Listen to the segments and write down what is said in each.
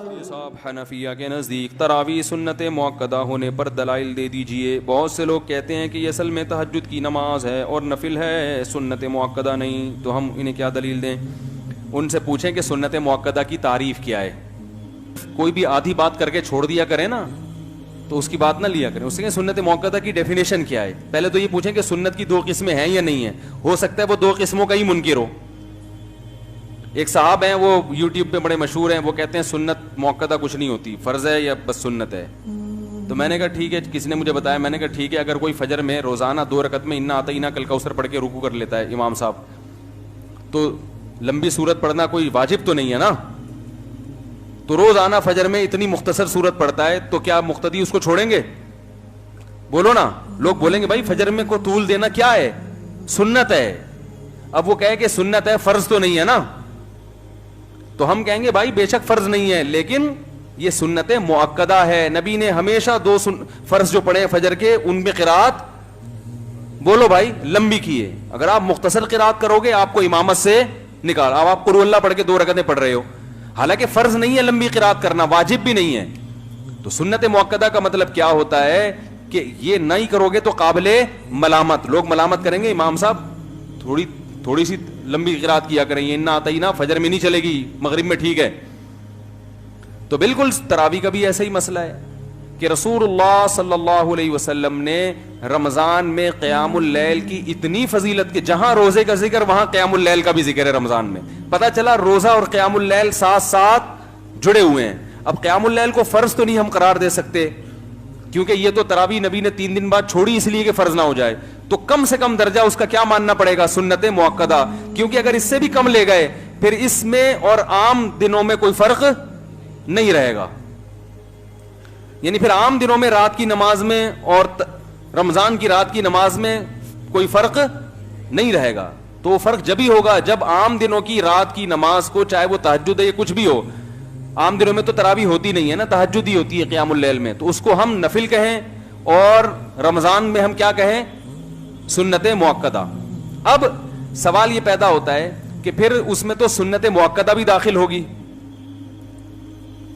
صاحب حنفیہ کے نزدیک تراویح سنت مؤکدہ ہونے پر دلائل دے دیجئے. بہت سے لوگ کہتے ہیں کہ یہ اصل میں تہجد کی نماز ہے اور نفل ہے, سنت مؤکدہ نہیں, تو ہم انہیں کیا دلیل دیں؟ ان سے پوچھیں کہ سنت مؤکدہ کی تعریف کیا ہے. کوئی بھی آدھی بات کر کے چھوڑ دیا کرے نا تو اس کی بات نہ لیا کریں. اس سے سنت مؤکدہ کی ڈیفینیشن کیا ہے؟ پہلے تو یہ پوچھیں کہ سنت کی دو قسمیں ہیں یا نہیں ہیں. ہو سکتا ہے وہ دو قسموں کا ہی منکر ہو. ایک صاحب ہیں وہ یوٹیوب پہ بڑے مشہور ہیں, وہ کہتے ہیں سنت مؤکدہ کچھ نہیں ہوتی, فرض ہے یا بس سنت ہے. تو میں نے کہا ٹھیک ہے, کسی نے مجھے بتایا, میں نے کہا ٹھیک ہے, اگر کوئی فجر میں روزانہ 2 رکعت میں انا اعطیناک الکوثر پڑھ کے رکوع کر لیتا ہے امام صاحب, تو لمبی سورت پڑھنا کوئی واجب تو نہیں ہے نا. تو روزانہ فجر میں اتنی مختصر سورت پڑھتا ہے تو کیا مقتدی اس کو چھوڑیں گے؟ بولو نا. لوگ بولیں گے بھائی فجر میں کو طول دینا کیا ہے, سنت ہے. اب وہ کہے کہ سنت ہے, فرض تو نہیں ہے نا, تو ہم کہیں گے بھائی بے شک فرض نہیں ہے, لیکن یہ سنت مؤکدہ ہے. نبی نے ہمیشہ 2 فرض جو پڑھے فجر کے ان میں قرات, بولو بھائی, لمبی کی ہے. اگر آپ مختصر قرات کرو گے آپ کو امامت سے نکال. اب آپ قل اللہ پڑھ کے 2 رکعتیں پڑھ رہے ہو, حالانکہ فرض نہیں ہے لمبی قرات کرنا, واجب بھی نہیں ہے. تو سنت مؤکدہ کا مطلب کیا ہوتا ہے کہ یہ نہیں کرو گے تو قابل ملامت. لوگ ملامت کریں گے امام صاحب تھوڑی سی لمبی قرات کیا کریں, یہ انا اعطیناک فجر میں نہیں چلے گی, مغرب میں ٹھیک ہے. تو بالکل تراویح کا بھی ایسا ہی مسئلہ ہے کہ رسول اللہ صلی اللہ علیہ وسلم نے رمضان میں قیام اللیل کی اتنی فضیلت کہ جہاں روزے کا ذکر وہاں قیام اللیل کا بھی ذکر ہے رمضان میں. پتہ چلا روزہ اور قیام اللیل ساتھ ساتھ جڑے ہوئے ہیں. اب قیام اللیل کو فرض تو نہیں ہم قرار دے سکتے, کیونکہ یہ تو تراویح نبی نے 3 دن بعد چھوڑی اس لیے کہ فرض نہ ہو جائے. تو کم سے کم درجہ اس کا کیا ماننا پڑے گا؟ سنت مؤکدہ. کیونکہ اگر اس سے بھی کم لے گئے پھر اس میں اور عام دنوں میں کوئی فرق نہیں رہے گا. یعنی پھر عام دنوں میں رات کی نماز میں اور رمضان کی رات کی نماز میں کوئی فرق نہیں رہے گا. تو وہ فرق جب ہی ہوگا جب عام دنوں کی رات کی نماز کو, چاہے وہ تہجد ہے یا کچھ بھی ہو, عام دنوں میں تو تراویح ہوتی نہیں ہے نا, تہجد ہی ہوتی ہے قیام اللیل میں, تو اس کو ہم نفل کہیں اور رمضان میں ہم کیا کہیں؟ سنت مؤکدہ. اب سوال یہ پیدا ہوتا ہے کہ پھر اس میں تو سنت مؤکدہ بھی داخل ہوگی,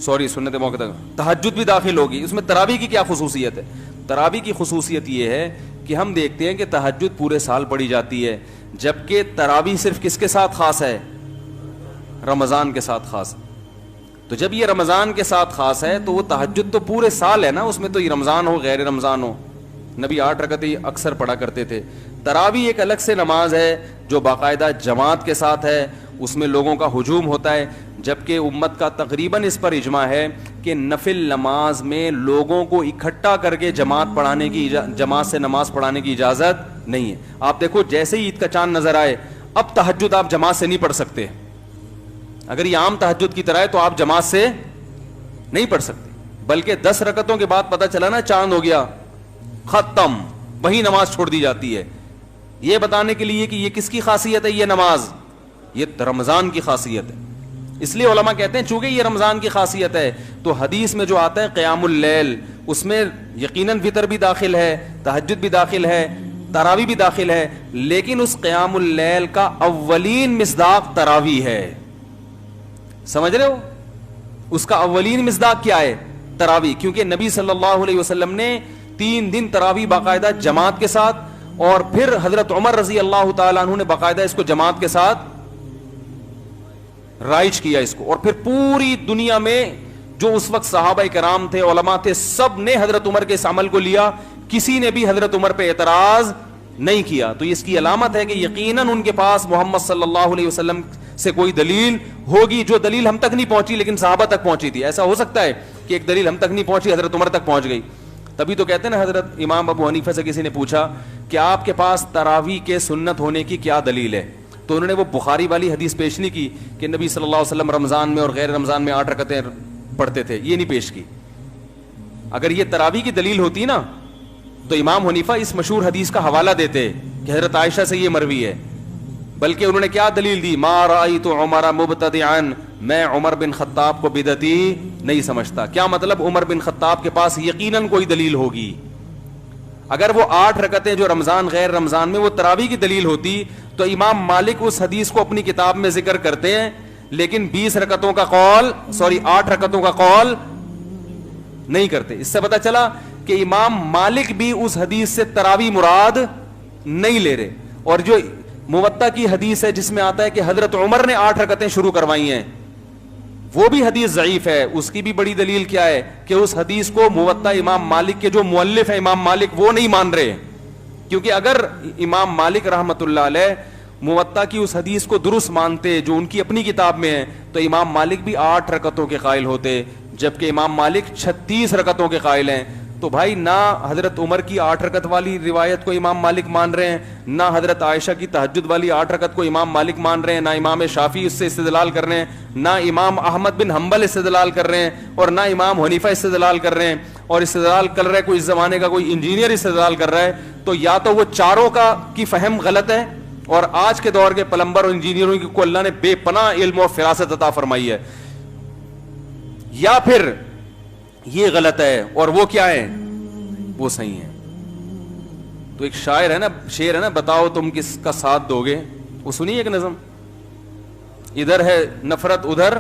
سنت مؤکدہ تہجد بھی داخل ہوگی, اس میں تراویح کی کیا خصوصیت ہے؟ تراویح کی خصوصیت یہ ہے کہ ہم دیکھتے ہیں کہ تہجد پورے سال پڑھی جاتی ہے, جبکہ تراویح صرف کس کے ساتھ خاص ہے؟ رمضان کے ساتھ خاص. تو جب یہ رمضان کے ساتھ خاص ہے تو وہ تہجد تو پورے سال ہے نا, اس میں تو یہ رمضان ہو غیر رمضان ہو, نبی 8 رکعتیں اکثر پڑھا کرتے تھے. تراویح ایک الگ سے نماز ہے جو باقاعدہ جماعت کے ساتھ ہے, اس میں لوگوں کا ہجوم ہوتا ہے, جبکہ امت کا تقریباً اس پر اجماع ہے کہ نفل نماز میں لوگوں کو اکٹھا کر کے جماعت سے نماز پڑھانے کی اجازت نہیں ہے. آپ دیکھو جیسے ہی عید کا چاند نظر آئے اب تہجد آپ جماعت سے نہیں پڑھ سکتے. اگر یہ عام تہجد کی طرح ہے تو آپ جماعت سے نہیں پڑھ سکتے, بلکہ 10 رکعتوں کے بعد پتہ چلا نا چاند ہو گیا, ختم, وہی نماز چھوڑ دی جاتی ہے. یہ بتانے کے لیے کہ یہ کس کی خاصیت ہے؟ یہ نماز یہ رمضان کی خاصیت ہے. اس لیے علماء کہتے ہیں چونکہ یہ رمضان کی خاصیت ہے تو حدیث میں جو آتا ہے قیام اللیل, اس میں یقیناً وتر بھی داخل ہے, تہجد بھی داخل ہے, تراویح بھی داخل ہے, لیکن اس قیام اللیل کا اولین مصداق تراویح ہے. سمجھ رہے ہو؟ اس کا اولین مصداق کیا ہے؟ تراویح. کیونکہ نبی صلی اللہ علیہ وسلم نے 3 دن تراویح باقاعدہ جماعت کے ساتھ, اور پھر حضرت عمر رضی اللہ تعالیٰ عنہ نے باقاعدہ اس کو جماعت کے ساتھ رائج کیا اس کو, اور پھر پوری دنیا میں جو اس وقت صحابہ کرام تھے, علماء تھے, سب نے حضرت عمر کے اس عمل کو لیا, کسی نے بھی حضرت عمر پہ اعتراض نہیں کیا. تو اس کی علامت ہے کہ یقیناً ان کے پاس محمد صلی اللہ علیہ وسلم سے کوئی دلیل ہوگی, جو دلیل ہم تک نہیں پہنچی لیکن صحابہ تک پہنچی تھی. ایسا ہو سکتا ہے کہ ایک دلیل ہم تک نہیں پہنچی, حضرت عمر تک پہنچ گئی. تبھی تو کہتے ہیں نا, حضرت امام ابو حنیفہ سے کسی نے پوچھا کہ آپ کے پاس تراویح کے سنت ہونے کی کیا دلیل ہے, تو انہوں نے وہ بخاری والی حدیث پیش نہیں کی کہ نبی صلی اللہ علیہ وسلم رمضان میں اور غیر رمضان میں 8 رکعتیں پڑھتے تھے, یہ نہیں پیش کی. اگر یہ تراویح کی دلیل ہوتی نا تو امام حنیفہ اس مشہور حدیث کا حوالہ دیتے کہ حضرت عائشہ سے یہ مروی ہے, بلکہ انہوں نے کیا دلیل دی؟ ما رأیت عمر مبتدعا, میں عمر بن خطاب کو بدعتی نہیں سمجھتا. کیا مطلب؟ عمر بن خطاب کے پاس یقیناً کوئی دلیل ہوگی. اگر وہ 8 رکعتیں جو رمضان غیر رمضان میں وہ تراویح کی دلیل ہوتی تو امام مالک اس حدیث کو اپنی کتاب میں ذکر کرتے ہیں لیکن 20 رکعتوں کا قول 8 رکعتوں کا قول نہیں کرتے. اس سے پتا چلا کہ امام مالک بھی اس حدیث سے تراویح مراد نہیں لے رہے. اور جو موطا کی حدیث ہے جس میں آتا ہے کہ حضرت عمر نے 8 رکعتیں شروع کروائی ہیں, وہ بھی حدیث ضعیف ہے. اس کی بھی بڑی دلیل کیا ہے کہ اس حدیث کو موطا امام مالک کے جو مؤلف ہیں امام مالک وہ نہیں مان رہے. کیونکہ اگر امام مالک رحمت اللہ علیہ موطا کی اس حدیث کو درست مانتے جو ان کی اپنی کتاب میں ہے, تو امام مالک بھی 8 رکعتوں کے قائل ہوتے, جبکہ امام مالک 36 رکعتوں کے قائل ہیں. تو بھائی نہ حضرت عمر کی 8 رکعت والی روایت کو امام مالک مان رہے ہیں, نہ حضرت عائشہ کی تہجد والی 8 رکعت کو امام مالک مان رہے ہیں, نہ امام شافعی اس سے استدلال کر رہے ہیں, نہ امام احمد بن حنبل استدلال کر رہے ہیں, اور نہ امام حنیفہ استدلال کر رہے ہیں. اور استدلال کر رہا ہے کوئی اس زمانے کا کوئی انجینئر استدلال کر رہا ہے, تو یا تو وہ چاروں کی فہم غلط ہے, اور آج کے دور کے پلمبر اور انجینئروں کو اللہ نے بے پناہ علم و فراست عطا فرمائی ہے, یا پھر یہ غلط ہے اور وہ کیا ہے, وہ صحیح ہے. تو ایک شاعر ہے نا, بتاؤ تم کس کا ساتھ دو گے, وہ سنی ایک نظم, ادھر ہے نفرت ادھر,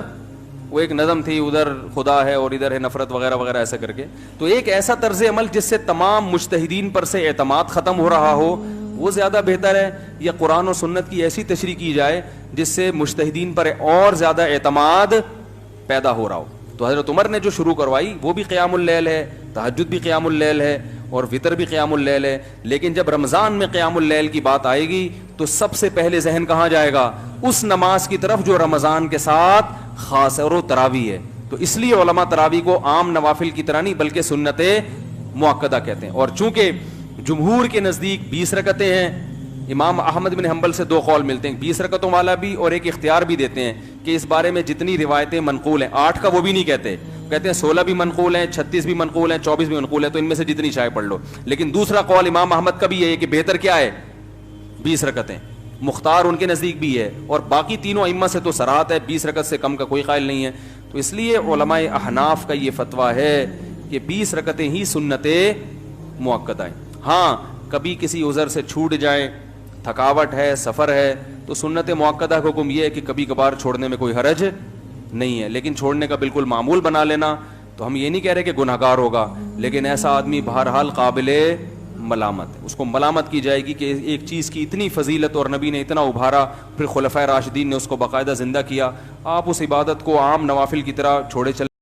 وہ ایک نظم تھی, ادھر خدا ہے اور ادھر ہے نفرت وغیرہ وغیرہ ایسا کر کے. تو ایک ایسا طرز عمل جس سے تمام مجتہدین پر سے اعتماد ختم ہو رہا ہو وہ زیادہ بہتر ہے, یا قرآن و سنت کی ایسی تشریح کی جائے جس سے مجتہدین پر اور زیادہ اعتماد پیدا ہو رہا ہو. تو حضرت عمر نے جو شروع کروائی وہ بھی قیام اللیل ہے, تہجد بھی قیام اللیل ہے, اور وطر بھی قیام اللیل ہے. لیکن جب رمضان میں قیام اللیل کی بات آئے گی تو سب سے پہلے ذہن کہاں جائے گا, اس نماز کی طرف جو رمضان کے ساتھ خاص ہے, اور وہ تراویح ہے. تو اس لیے علماء تراویح کو عام نوافل کی طرح نہیں بلکہ سنت مؤکدہ کہتے ہیں. اور چونکہ جمہور کے نزدیک 20 رکعتیں ہیں, امام احمد بن حنبل سے 2 قول ملتے ہیں, 20 رکعتوں والا بھی, اور ایک اختیار بھی دیتے ہیں کہ اس بارے میں جتنی روایتیں منقول ہیں, 8 کا وہ بھی نہیں کہتے ہیں 16 بھی منقول ہیں, 36 بھی منقول ہیں, 24 بھی منقول ہیں, تو ان میں سے جتنی چاہے پڑھ لو. لیکن دوسرا قول امام احمد کا بھی ہے کہ بہتر کیا ہے 20 رکعتیں, مختار ان کے نزدیک بھی ہے, اور باقی تینوں ائمہ سے تو صراحت ہے 20 رکعت سے کم کا کوئی قائل نہیں ہے. تو اس لیے علماء احناف کا یہ فتویٰ ہے کہ 20 رکعتیں ہی سنت مؤکدہ ہیں. ہاں کبھی کسی عذر سے چھوٹ جائیں, تھکاوٹ ہے, سفر ہے, تو سنت مؤکدہ کا حکم یہ ہے کہ کبھی کبھار چھوڑنے میں کوئی حرج نہیں ہے, لیکن چھوڑنے کا بالکل معمول بنا لینا. تو ہم یہ نہیں کہہ رہے کہ گنہگار ہوگا, لیکن ایسا آدمی بہرحال قابل ملامت ہے, اس کو ملامت کی جائے گی کہ ایک چیز کی اتنی فضیلت اور نبی نے اتنا ابھارا, پھر خلفائے راشدین نے اس کو باقاعدہ زندہ کیا, آپ اس عبادت کو عام نوافل کی طرح چھوڑے چلے.